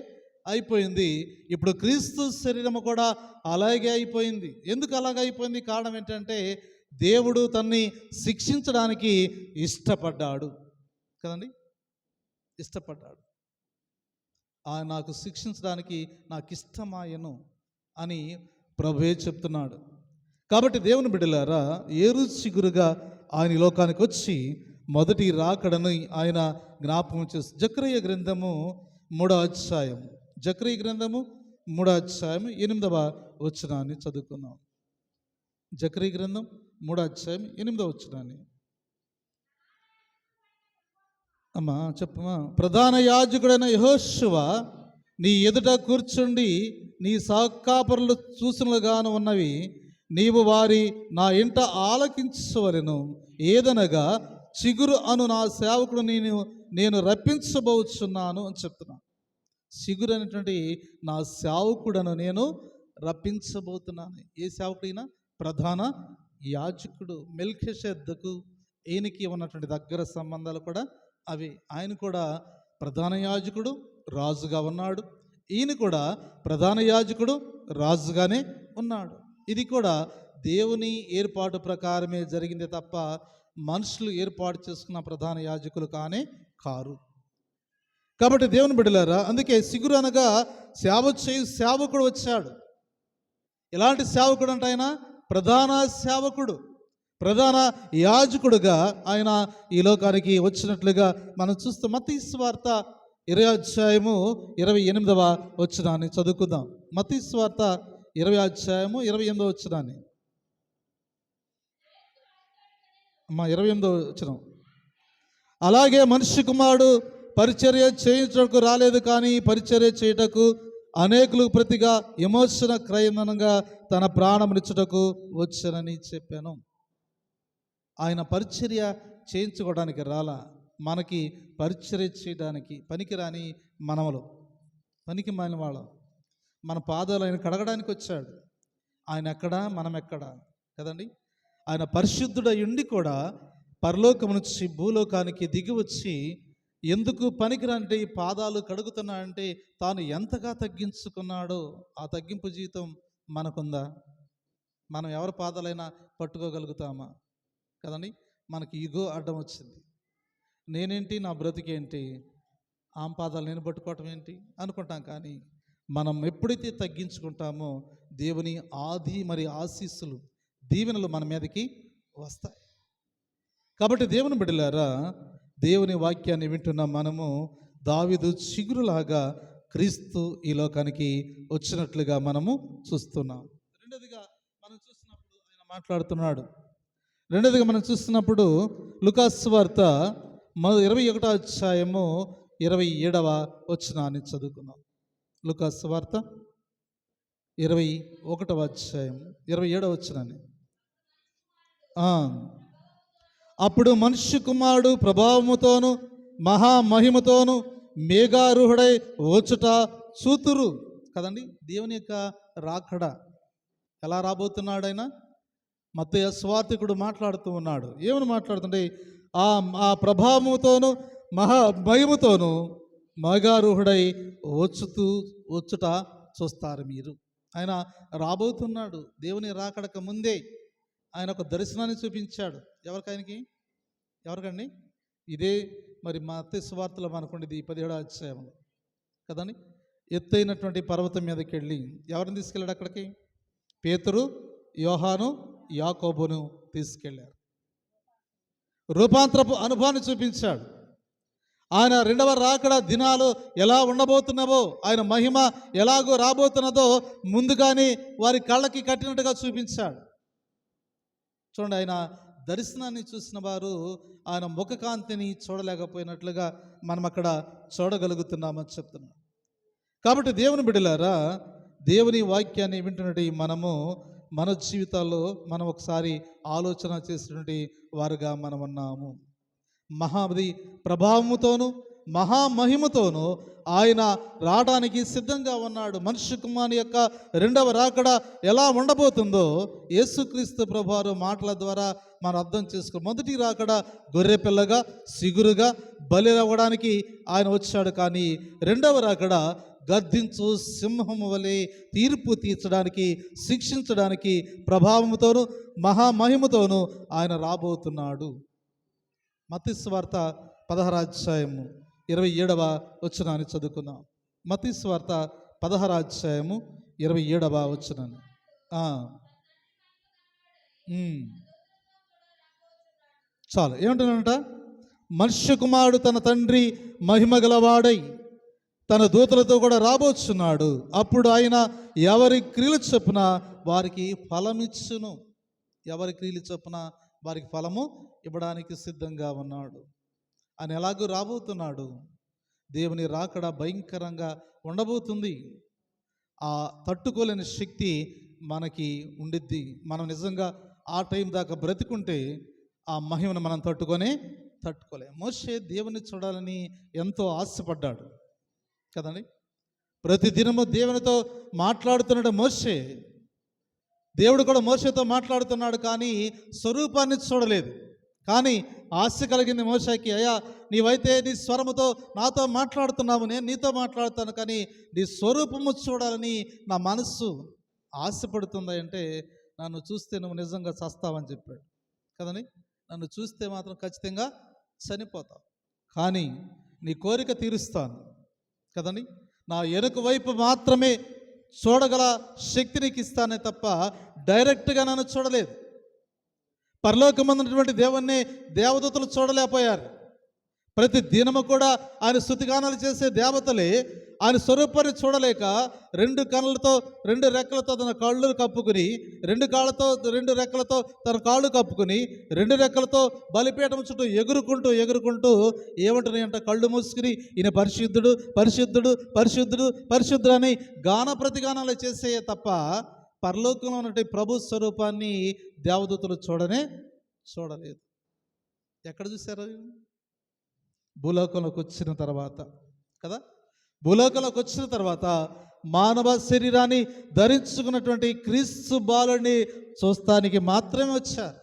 S1: అయిపోయింది. ఇప్పుడు క్రీస్తు శరీరము కూడా అలాగే అయిపోయింది. ఎందుకు అలాగే అయిపోయింది? కారణం ఏంటంటే దేవుడు తన్ని శిక్షించడానికి ఇష్టపడ్డాడు కదండి, ఇష్టపడ్డాడు. ఆయన నాకు శిక్షించడానికి నాకు ఇష్టమాయను అని ప్రభువే చెప్తున్నాడు. కాబట్టి దేవుని బిడ్డలారా, ఏరు చిగురుగా ఆయన లోకానికి వచ్చి మొదటి రాకడను ఆయన జ్ఞాపకం చేసి జకరియా గ్రంథము 3వ అధ్యాయం, జకరియా గ్రంథము 3వ అధ్యాయం 8వ వచనాన్ని చదువుకుందాం. జకరియా గ్రంథం 3వ అధ్యాయం 8వ వచనాన్ని. అమ్మా చెప్పమ్మా. ప్రధాన యాజకుడైన యెహోషువ నీ ఎదుట కూర్చుండి నీ సహకాపరులు చూసినగాను ఉన్నవి, నీవు వారి నా ఇంట ఆలకించవలెను, ఏదనగా చిగురు అను నా సేవకుడు నేను రప్పించబోచున్నాను అని చెప్తున్నాను. చిగురు అనేటువంటి నా సేవకుడను నేను రప్పించబోతున్నాను. ఏ సేవకుడైనా? ప్రధాన యాజకుడు మెల్కీషెదెకు, ఈయనకి ఉన్నటువంటి దగ్గర సంబంధాలు కూడా అవి. ఆయన కూడా ప్రధాన యాజకుడు, రాజుగా ఉన్నాడు. ఈయన కూడా ప్రధాన యాజకుడు, రాజుగానే ఉన్నాడు. ఇది కూడా దేవుని ఏర్పాటు ప్రకారమే జరిగింది తప్ప మనుషులు ఏర్పాటు చేసుకున్న ప్రధాన యాజకులు కానే కారు. కాబట్టి దేవుని బిడ్డలారా, అందుకే సిగురు అనగా సేవకుడు వచ్చాడు. ఎలాంటి సేవకుడు అంటే ఆయన ప్రధాన సేవకుడు, ప్రధాన యాజకుడుగా ఆయన ఈ లోకానికి వచ్చినట్లుగా మనం చూస్తాం. మత్తయి సువార్త 20వ అధ్యాయము 28వ వచనాన్ని చదువుకుందాం. మత్తయి సువార్త 20వ అధ్యాయము 28వ వచనాన్ని. అమ్మా 28వ వచనం. అలాగే మనిషి కుమారుడు పరిచర్య చేయించటకు రాలేదు, కానీ పరిచర్య చేయుటకు అనేకులకు ప్రతిగా విమోచన క్రయనంగా తన ప్రాణమునిచ్చుటకు వచ్చానని చెప్పాను. ఆయన పరిచర్య చేయించుకోవడానికి రాలా, మనకి పరిచర్య చేయడానికి పనికిరాని మనములు, పనికి మాలిన వాళ్ళం, మన పాదాలు ఆయన కడగడానికి వచ్చాడు. ఆయన ఎక్కడా, మనం ఎక్కడా కదండి. ఆయన పరిశుద్ధుడై ఉండి కూడా పరలోకం నుంచి భూలోకానికి దిగి వచ్చి ఎందుకు పనికిరంటే ఈ పాదాలు కడుగుతున్నాడంటే తాను ఎంతగా తగ్గించుకున్నాడో ఆ తగ్గింపు జీవితం మనకుందా? మనం ఎవరి పాదాలైనా పట్టుకోగలుగుతామా? కదండి. మనకి ఈగో అడ్డం వచ్చింది. నేనేంటి, నా బ్రతికేంటి, పాదాలు నేను పట్టుకోవటం ఏంటి అనుకుంటాం. కానీ మనం ఎప్పుడైతే తగ్గించుకుంటామో దేవుని ఆది మరి ఆశీస్సులు, దీవెనలు మన మీదకి వస్తాయి. కాబట్టి దేవుని బిడ్డలారా, దేవుని వాక్యాన్ని వింటున్న మనము దావీదు చిగురులాగా క్రీస్తు ఈ లోకానికి వచ్చినట్లుగా మనము చూస్తున్నాం. రెండోదిగా మనం చూస్తున్నప్పుడు లూకాసు వార్త 21వ అధ్యాయము 27వ వచనాన్ని చదువుకుందాం. లూకాసు వార్త 21వ అధ్యాయం 27వ వచనాన్ని. అప్పుడు మనుష్య కుమారుడు ప్రభావముతోను మహామహిమతోను మేఘారూఢుడై వచ్చుట చూతురు. కదండి, దేవుని యొక్క రాకడ ఎలా రాబోతున్నాడు ఆయన? మత్తయి సువార్తికుడు మాట్లాడుతూ ఉన్నాడు. ఏమని మాట్లాడుతుంటే, ఆ ప్రభావముతోను మహామహిమతోను మేఘారూఢుడై వచ్చుట చూస్తారు మీరు. ఆయన రాబోతున్నాడు. దేవుని రాకడక ముందే ఆయన ఒక దర్శనాన్ని చూపించాడు. ఎవరికండి? ఇదే మరి మత్తయి సువార్తలో మనకుండి 17వ అధ్యాయంలో కదండి. ఎత్తైనటువంటి పర్వతం మీదకి వెళ్ళి ఎవరిని తీసుకెళ్ళాడు? అక్కడికి పేతురు, యోహాను, యాకోబును తీసుకెళ్ళారు. రూపాంతరపు అనుభవాన్ని చూపించాడు. ఆయన రెండవ రాకడ దినాలు ఎలా ఉండబోతున్నావో, ఆయన మహిమ ఎలాగో రాబోతున్నదో ముందుగానే వారి కళ్ళకి కట్టినట్టుగా చూపించాడు. చూడండి, ఆయన దర్శనాన్ని చూసిన వారు ఆయన ముఖకాంతిని చూడలేకపోయినట్లుగా మనం అక్కడ చూడగలుగుతున్నామని చెప్తున్నాం. కాబట్టి దేవుని బిడ్డలారా, దేవుని వాక్యాన్ని వింటున్నటువంటి మనము మన జీవితాల్లో మనం ఒకసారి ఆలోచన చేసినటువంటి వారుగా మనం ఉన్నాము. మహాది ప్రభావముతోను మహామహిమతోను ఆయన రావడానికి సిద్ధంగా ఉన్నాడు. మనుష్య కుమారుని యొక్క రెండవ రాకడ ఎలా ఉండబోతుందో యేసుక్రీస్తు ప్రభువారు మాటల ద్వారా మనం అర్థం చేసుకో. మొదటి రాకడ గొర్రె పిల్లగా సిగురుగా బలి అవ్వడానికి ఆయన వచ్చాడు. కానీ రెండవ రాకడ గద్దించు సింహము వలె తీర్పు తీర్చడానికి, శిక్షించడానికి ప్రభావముతోను మహామహిమతోను ఆయన రాబోతున్నాడు. మత్తయి సువార్త 16వ అధ్యాయము 27వ వచనాన్ని చదువుకుందాం. మత్తయి సువార్త 16వ అధ్యాయము 27వ వచనాన్ని. చాలు. ఏమంటున్నానంట? మనుష్య కుమారుడు తన తండ్రి మహిమ గలవాడై తన దూతలతో కూడా రాబోచున్నాడు. అప్పుడు ఆయన ఎవరి క్రియలు చొప్పున వారికి ఫలమిచ్చును. ఎవరి క్రియలు చొప్పున వారికి ఫలము ఇవ్వడానికి సిద్ధంగా ఉన్నాడు. ఆయన ఎలాగూ రాబోతున్నాడు. దేవుని రాకడ భయంకరంగా ఉండబోతుంది. ఆ తట్టుకోలేని శక్తి మనకి ఉండిద్ది. మనం నిజంగా ఆ టైం దాకా బ్రతికుంటే ఆ మహిమను మనం తట్టుకోలేం. మోషే దేవుని చూడాలని ఎంతో ఆశపడ్డాడు కదండి. ప్రతిదినము దేవునితో మాట్లాడుతున్నాడు మోషే. దేవుడు కూడా మోషేతో మాట్లాడుతున్నాడు, కానీ స్వరూపాన్ని చూడలేదు. కానీ ఆశ కలిగింది మోషేకి, అయ్యా నీవైతే నీ స్వరముతో నాతో మాట్లాడుతున్నావు, నేను నీతో మాట్లాడుతాను, కానీ నీ స్వరూపము చూడాలని నా మనస్సు ఆశపడుతుంది. అంటే నన్ను చూస్తే నువ్వు నిజంగా చస్తావని చెప్పాడు కదండి. నన్ను చూస్తే మాత్రం ఖచ్చితంగా చనిపోతావు, కానీ నీ కోరిక తీరుస్తాను కదండి. నా వెనుక వైపు మాత్రమే చూడగల శక్తి నీకు ఇస్తానే తప్ప డైరెక్ట్గా నన్ను చూడలేదు. పరలోకమందున్నటువంటి దేవుణ్ణి దేవదూతలు చూడలేకపోయారు. ప్రతి దినము కూడా ఆయన స్తుతిగానాలు చేసే దేవతలే ఆయన స్వరూపాన్ని చూడలేక రెండు కళ్ళతో రెండు రెక్కలతో తన కళ్ళు కప్పుకుని, రెండు కాళ్ళతో రెండు రెక్కలతో తన కాళ్ళు కప్పుకుని, రెండు రెక్కలతో బలిపీఠం చుట్టూ ఎగురుకుంటూ ఏమంటున్నాయి అంటే, కళ్ళు మూసుకుని ఈయన పరిశుద్ధుడు పరిశుద్ధుడు పరిశుద్ధుడు పరిశుద్ధుడు అని గాన ప్రతిగానాలు చేసే తప్ప పరలోకంలో ఉన్నటువంటి ప్రభు స్వరూపాన్ని దేవదూతలు చూడలేదు. ఎక్కడ చూశారు? భూలోకంలోకి వచ్చిన తర్వాత కదా. భూలోకంలోకి వచ్చిన తర్వాత మానవ శరీరాన్ని ధరించుకున్నటువంటి క్రీస్తు బాలుని చూస్తానికి మాత్రమే వచ్చారు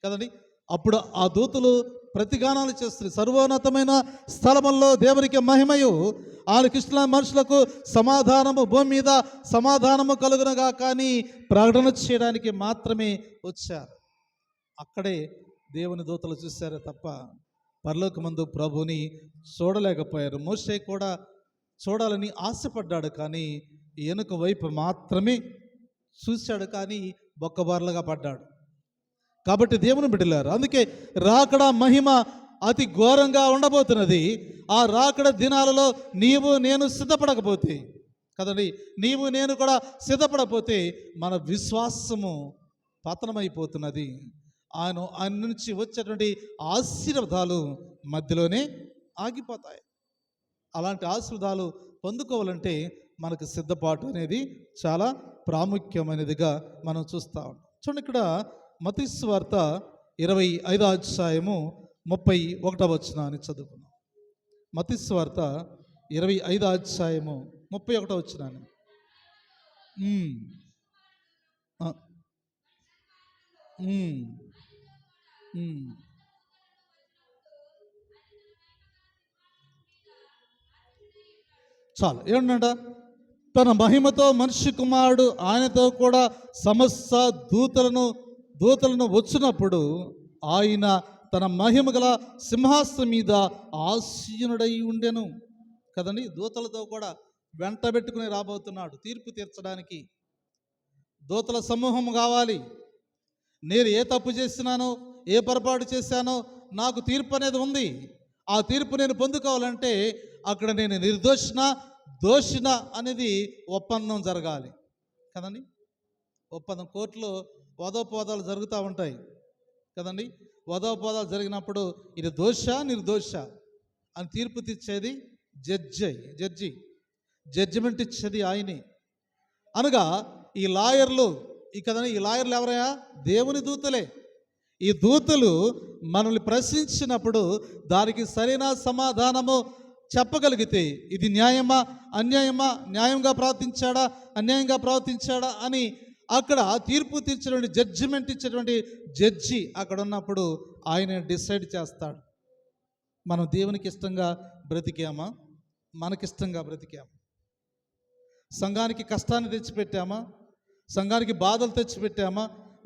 S1: కదండి. అప్పుడు ఆ దూతలు ప్రతిగానాలు చేస్తుంది. సర్వోన్నతమైన స్థలముల్లో దేవునికి మహిమయు, ఆలకిస్తున్న మనుషులకు సమాధానము, భూమి మీద సమాధానము కలుగునగా కానీ ప్రకటన చేయడానికి మాత్రమే వచ్చారు. అక్కడే దేవుని దూతలు చూశారే తప్ప పరలోకమందు ప్రభుని చూడలేకపోయారు. మోషే కూడా చూడాలని ఆశపడ్డాడు, కానీ వెనుక వైపు మాత్రమే చూశాడు, కానీ బొక్కబార్లుగా పడ్డాడు. కాబట్టి దేవుని బిడ్డలారు, అందుకే రాకడ మహిమ అతి ఘోరంగా ఉండబోతున్నది. ఆ రాకడ దినాలలో నీవు నేను సిద్ధపడకపోతే కదండి, నీవు నేను కూడా సిద్ధపడకపోతే మన విశ్వాసము పతనమైపోతున్నది. ఆయన నుంచి వచ్చేటువంటి ఆశీర్వాదాలు మధ్యలోనే ఆగిపోతాయి. అలాంటి ఆశీర్వాదాలు పొందుకోవాలంటే మనకు సిద్ధపాటు అనేది చాలా ప్రాముఖ్యమైనదిగా మనం చూస్తూ ఉంటాం. చూడండి, ఇక్కడ మత్తయి సువార్త 25వ అధ్యాయము 31వ వచనాన్ని చదువుకున్నాం. మత్తయి సువార్త 25వ అధ్యాయము 31వ వచనాన్ని. చాలు. ఏమన్నాడ? తన మహిమతో మనిషి కుమారుడు ఆయనతో కూడా సమస్త దూతలను వచ్చినప్పుడు ఆయన తన మహిమ గల సింహాసనం మీద ఆసీనుడై ఉండెను కదండి. దూతలతో కూడా వెంట పెట్టుకుని రాబోతున్నాడు తీర్పు తీర్చడానికి. దూతల సమూహం కావాలి. నేను ఏ తప్పు చేసినానో, ఏ పొరపాటు చేశానో నాకు తీర్పు అనేది ఉంది. ఆ తీర్పు నేను పొందుకోవాలంటే అక్కడ నేను దోషిన అనేది ఒప్పందం జరగాలి కదండి. ఒప్పందం కోర్టులో వాదోపవాదాలు జరుగుతూ ఉంటాయి కదండి. వాదోపవాదాలు జరిగినప్పుడు ఇది దోష నిర్దోష అని తీర్పు తీర్చేది జడ్జి. జడ్జిమెంట్ ఇచ్చేది ఆయనే. అనగా ఈ లాయర్లు ఎవరయ్యా? దేవుని దూతలే. ఈ దూతలు మనల్ని ప్రశ్నించినప్పుడు దానికి సరైన సమాధానము చెప్పగలిగితే ఇది న్యాయమా అన్యాయమా, న్యాయంగా ప్రవర్తించాడా అన్యాయంగా ప్రవర్తించాడా అని అక్కడ తీర్పు తీర్చేటువంటి జడ్జిమెంట్ ఇచ్చేటువంటి జడ్జి అక్కడ ఉన్నప్పుడు ఆయన డిసైడ్ చేస్తాడు. మనం దేవునికి ఇష్టంగా బ్రతికామా, మనకిష్టంగా బ్రతికామా, సంఘానికి కష్టాన్ని తెచ్చిపెట్టామా, సంఘానికి బాధలు తెచ్చిపెట్టామా,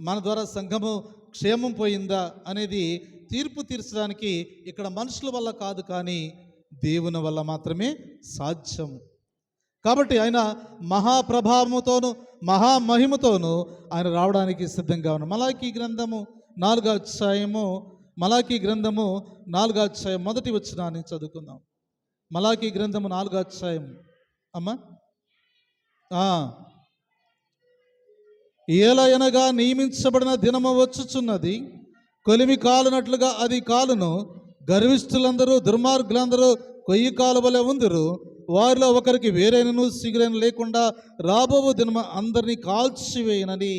S1: మన ద్వారా సంఘము క్షేమం పోయిందా అనేది తీర్పు తీర్చడానికి ఇక్కడ మనుషుల వల్ల కాదు, కానీ దేవుని వల్ల మాత్రమే సాధ్యం. కాబట్టి ఆయన మహాప్రభావముతోను మహామహిమతోను ఆయన రావడానికి సిద్ధంగా ఉన్నాడు. మలాకీ గ్రంథము 4వ అధ్యాయం మొదటి వచనాన్ని చదువుకుందాం. మలాకీ గ్రంథము 4వ అధ్యాయం. అమ్మా, ఏలయనగా నియమించబడిన దినము వచ్చుచున్నది, కొలిమి కాలునట్లుగా అది కాలును. గర్విష్ఠులందరూ దుర్మార్గులందరూ కొయ్యి కాలు వలె ఉందరు. వారిలో ఒకరికి వేరైనను సిగురైన లేకుండా రాబోవు దినము అందరినీ కాల్చివేయనని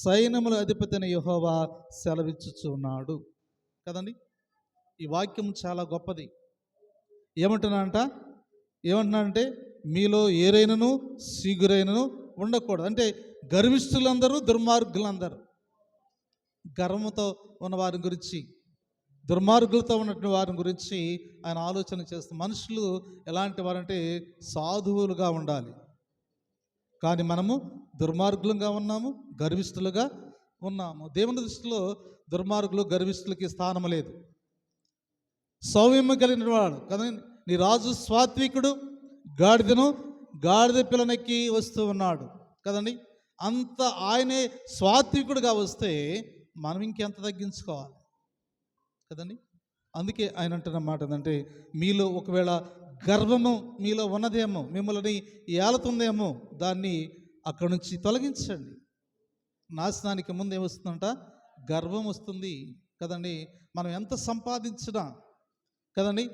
S1: సైన్యముల అధిపతిని యెహోవా సెలవిచ్చుచున్నాడు కదండి. ఈ వాక్యం చాలా గొప్పది. ఏమంటున్నానంటే మీలో ఏరైనను సిగురైనను ఉండకూడదు. అంటే గర్విష్ఠులందరూ దుర్మార్గులందరూ, గర్వంతో ఉన్న వారి గురించి, దుర్మార్గులతో ఉన్నటువంటి వారి గురించి ఆయన ఆలోచన చేస్తూ, మనుషులు ఎలాంటి వారంటే సాధువులుగా ఉండాలి, కానీ మనము దుర్మార్గులుగా ఉన్నాము, గర్విష్ఠులుగా ఉన్నాము. దేవుని దృష్టిలో దుర్మార్గులు గర్విష్ఠులకి స్థానం లేదు. సౌమ్యము కలిగిన వాడు కదా, నీ రాజు సాత్వికుడు, గాడిద పిల్లనెక్కి వస్తూ ఉన్నాడు కదండి. అంత ఆయనే సాత్వికుడుగా వస్తే మనం ఇంకెంత తగ్గించుకోవాలి కదండి. అందుకే ఆయన అంటున్న మాట ఏంటంటే, మీలో ఒకవేళ గర్వము మీలో ఉన్నదేమో, మిమ్మల్ని ఏలుతుందేమో, దాన్ని అక్కడి నుంచి తొలగించండి. నాశనానికి ముందు ఏమొస్తుందంట? గర్వం వస్తుంది కదండి. మనం ఎంత సంపాదించినా కదండి,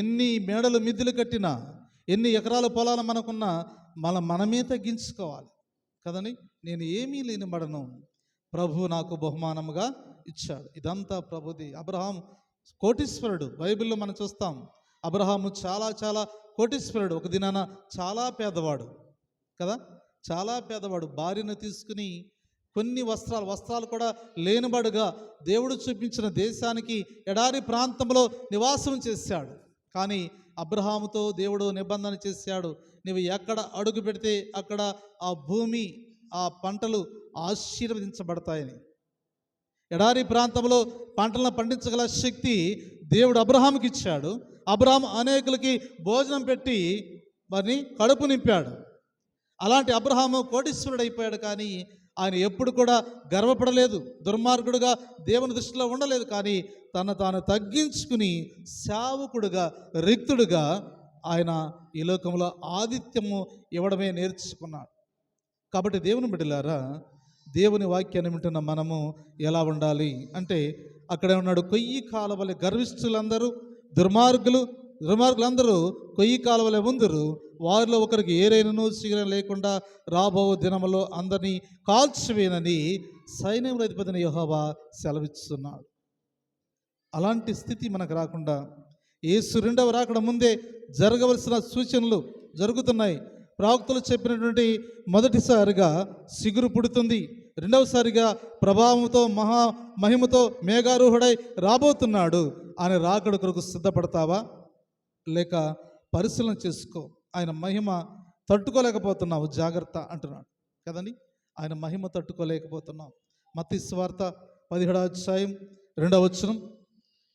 S1: ఎన్ని మేడలు మిద్దెలు కట్టినా, ఎన్ని ఎకరాల పొలాలు మనకున్నా మనమే తగ్గించుకోవాలి కదండి. నేను ఏమీ లేనిబడను, ప్రభు నాకు బహుమానముగా ఇచ్చాడు. ఇదంతా ప్రభుది. అబ్రహాము కోటీశ్వరుడు. బైబిల్లో మనం చూస్తాం, అబ్రహాము చాలా చాలా కోటీశ్వరుడు. ఒక దినాన చాలా పేదవాడు కదా, చాలా పేదవాడు. భార్యను తీసుకుని కొన్ని వస్త్రాలు కూడా లేనిబడుగా దేవుడు చూపించిన దేశానికి ఎడారి ప్రాంతంలో నివాసం చేశాడు. కానీ అబ్రహాముతో దేవుడు నిబంధన చేశాడు, నువ్వు ఎక్కడ అడుగు పెడితే అక్కడ ఆ భూమి, ఆ పంటలు ఆశీర్వదించబడతాయని. ఎడారి ప్రాంతంలో పంటలను పండించగల శక్తి దేవుడు అబ్రహాముకి ఇచ్చాడు. అబ్రహాం అనేకులకి భోజనం పెట్టి వారిని కడుపు నింపాడు. అలాంటి అబ్రహాము కోటీశ్వరుడు అయిపోయాడు, కానీ ఆయన ఎప్పుడు కూడా గర్వపడలేదు, దుర్మార్గుడుగా దేవుని దృష్టిలో ఉండలేదు. కానీ తాను తగ్గించుకుని సేవకుడుగా, రిక్తుడుగా ఆయన ఈ లోకంలో ఆతిథ్యము ఇవ్వడమే నేర్చుకున్నాడు. కాబట్టి దేవుని బిడ్డలారా, దేవుని వాక్యాన్ని వింటున్న మనము ఎలా ఉండాలి అంటే, అక్కడే ఉన్నాడు, కొయ్యి కాలవలె గర్విష్ఠులందరూ దుర్మార్గులందరూ కొయ్యి కాలవలె ఉందురు, వారిలో ఒకరికి ఏరైనను శిఖరం లేకుండా రాబో దినములో అందరినీ కాల్చివేనని సైన్యముల అధిపతిని యెహోవా సెలవిస్తున్నాడు. అలాంటి స్థితి మనకు రాకుండా యేసు రెండవ రాకడ ముందే జరగవలసిన సూచనలు జరుగుతున్నాయి. ప్రవక్తలు చెప్పినటువంటి మొదటిసారిగా సిగురు పుడుతుంది, రెండవసారిగా ప్రభావంతో మహిమతో మేఘారూఢుడై రాబోతున్నాడు. ఆయన రాకడ కొరకు సిద్ధపడతావా? లేక పరిశీలన చేసుకో. ఆయన మహిమ తట్టుకోలేకపోతున్నావు, జాగ్రత్త అంటున్నాడు కదండి. ఆయన మహిమ తట్టుకోలేకపోతున్నావు. మత్తయి సువార్త 17వ అధ్యాయం 2వ వచనం.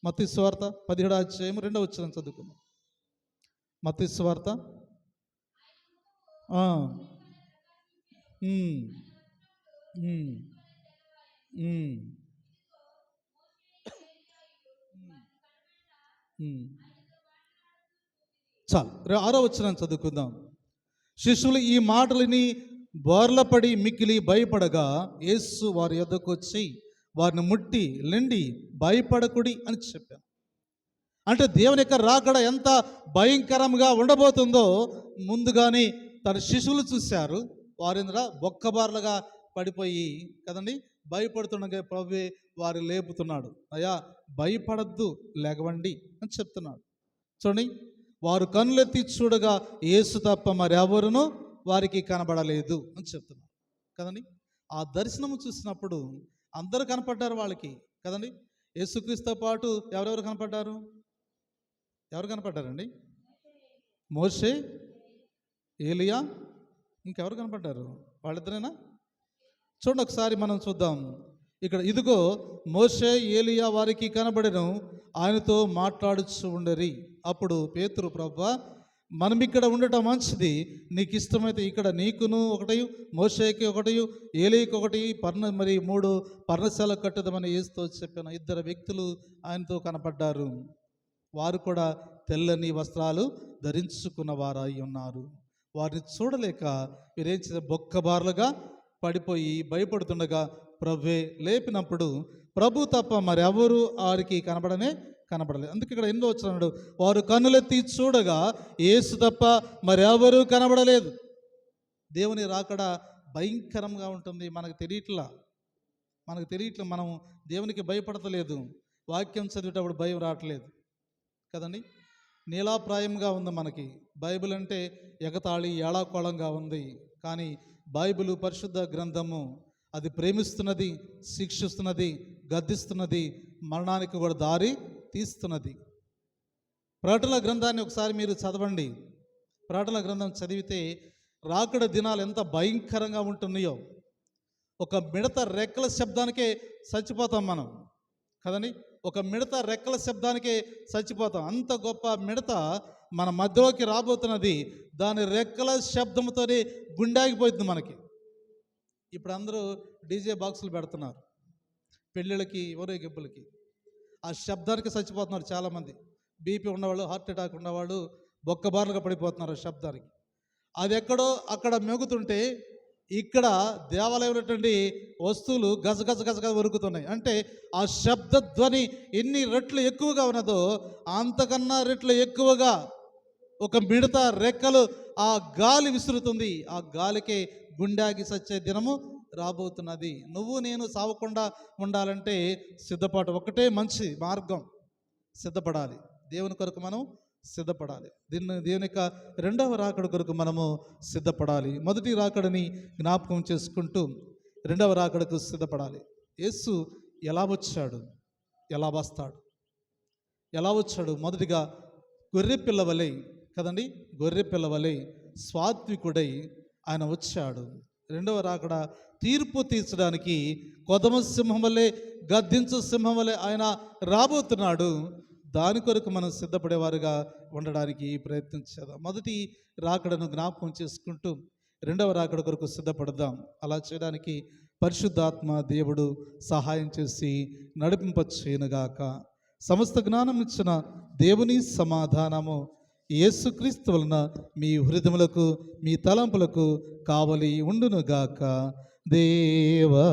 S1: మత్తయి సువార్త 17వ అధ్యాయం 2వ వచనం చదువుకుందాం. మత్తయి సువార్త చాలు, 6వ వచనం చదువుకుందాం. శిష్యులు ఈ మాటలని బోర్లపడి మిక్కిలి భయపడగా యేసు వారి యొద్దకు వచ్చి వారిని ముట్టి లెండి, భయపడకుడి అని చెప్పాను. అంటే దేవుని యొక్క రాకడ ఎంత భయంకరంగా ఉండబోతుందో ముందుగానే తన శిష్యులు చూశారు. వారింద్ర బొక్కబార్లుగా పడిపోయి కదండి భయపడుతుండగా ప్రభువే వారు లేపుతున్నాడు. అయ్యా భయపడద్దు, లేగవండి అని చెప్తున్నాడు. చూడండి, వారు కన్నులెత్తి చూడగా యేసు తప్ప మరెవరునూ వారికి కనబడలేదు అని చెప్తున్నారు కదండి. ఆ దర్శనము చూసినప్పుడు అందరూ కనపడ్డారు వాళ్ళకి కదండి. యేసుక్రీస్తుతో పాటు ఎవరెవరు కనపడ్డారు? ఎవరు కనపడ్డారండి? మోషే, ఏలియా, ఇంకెవరు కనపడ్డారు? వాళ్ళిద్దరేనా? చూడండి ఒకసారి మనం చూద్దాం. ఇక్కడ ఇదిగో మోషే, ఏలియా వారికి కనబడెను, ఆయనతో మాట్లాడుచు ఉండరి. అప్పుడు పేతురు, ప్రభువా మనం ఇక్కడ ఉండటం మంచిది, నీకు ఇష్టమైతే ఇక్కడ నీకును ఒకటి, మోషేకి ఒకటి, ఏలియాకి ఒకటి, మరి 3 పర్ణశాల కట్టుదామని యేసుతో చెప్పాను. 2 వ్యక్తులు ఆయనతో కనపడ్డారు. వారు కూడా తెల్లని వస్త్రాలు ధరించుకున్న వారై ఉన్నారు. వారిని చూడలేక వీరేం చేసే బొక్కబార్లుగా పడిపోయి భయపడుతుండగా ప్రభువే లేపినప్పుడు ప్రభు తప్ప మరెవరు వారికి కనబడలేదు. అందుకే ఇక్కడ ఎన్నో వచ్చినాడు, వారు కన్నులెత్తి చూడగా యేసు తప్ప మరెవరూ కనబడలేదు. దేవుని రాకడ భయంకరంగా ఉంటుంది. మనకు తెలియట్లా, మనం దేవునికి భయపడతలేదు. వాక్యం చదివేటప్పుడు భయం రావట్లేదు కదండి. నీలాప్రాయంగా ఉంది మనకి. బైబిల్ అంటే ఎగతాళి, ఏళాకోళంగా ఉంది. కానీ బైబిల్ పరిశుద్ధ గ్రంథము అది ప్రేమిస్తున్నది, శిక్షిస్తున్నది, గద్దిస్తున్నది, మరణానికి కూడా దారి తీస్తున్నది. ప్రకటనల గ్రంథాన్ని ఒకసారి మీరు చదవండి. ప్రకటనల గ్రంథం చదివితే రాకడ దినాలు ఎంత భయంకరంగా ఉంటున్నాయో. ఒక మిడత రెక్కల శబ్దానికే చచ్చిపోతాం మనం కదండి. ఒక మిడత రెక్కల శబ్దానికే చచ్చిపోతాం. అంత గొప్ప మిడత మన మధ్యలోకి రాబోతున్నది. దాని రెక్కల శబ్దంతోనే గుండాగిపోతుంది మనకి. ఇప్పుడు అందరూ డీజే బాక్సులు పెడుతున్నారు పెళ్ళిళ్ళకి, ఊరేగింపులకి. ఆ శబ్దానికి చచ్చిపోతున్నారు చాలామంది. బీపీ ఉన్నవాళ్ళు, హార్ట్ అటాక్ ఉన్నవాళ్ళు బొక్కబార్లుగా పడిపోతున్నారు ఆ శబ్దానికి. అది ఎక్కడో అక్కడ మెగుతుంటే ఇక్కడ దేవాలయం ఉన్నటువంటి వస్తువులు గజగజ వరుకుతున్నాయి. అంటే ఆ శబ్ద ధ్వని ఎన్ని రెట్లు ఎక్కువగా ఉన్నదో అంతకన్నా రెట్లు ఎక్కువగా ఒక మిడత రెక్కలు ఆ గాలి విసురుతుంది. ఆ గాలికే గుండాకి సచ్చే దినము రాబోతున్నది. నువ్వు నేను సావకుండా ఉండాలంటే సిద్ధపాటు ఒకటే మంచి మార్గం. సిద్ధపడాలి. దేవుని కొరకు మనం సిద్ధపడాలి. దేవుని యొక్క రెండవ రాకడ కొరకు మనము సిద్ధపడాలి. మొదటి రాకడని జ్ఞాపకం చేసుకుంటూ రెండవ రాకడకు సిద్ధపడాలి. యేసు ఎలా వచ్చాడు, ఎలా వచ్చాడు? మొదటిగా గొర్రె పిల్లవలే కదండి, గొర్రె పిల్లవలే సాత్వికుడై ఆయన వచ్చాడు. రెండవ రాకడ తీర్పు తీర్చడానికి కొదమ సింహం వలె గద్దించు సింహం వలె ఆయన రాబోతున్నాడు. దాని కొరకు మనం సిద్ధపడేవారుగా ఉండడానికి ప్రయత్నం చేద్దాం. మొదటి రాకడను జ్ఞాపకం చేసుకుంటూ రెండవ రాకడ కొరకు సిద్ధపడదాం. అలా చేయడానికి పరిశుద్ధాత్మ దేవుడు సహాయం చేసి నడిపింపచేయునుగాక. సమస్త జ్ఞానం ఇచ్చిన దేవుని సమాధానము యేసుక్రీస్తు వలన మీ హృదయములకు మీ తలంపులకు కావలి ఉండునుగాక. దేవా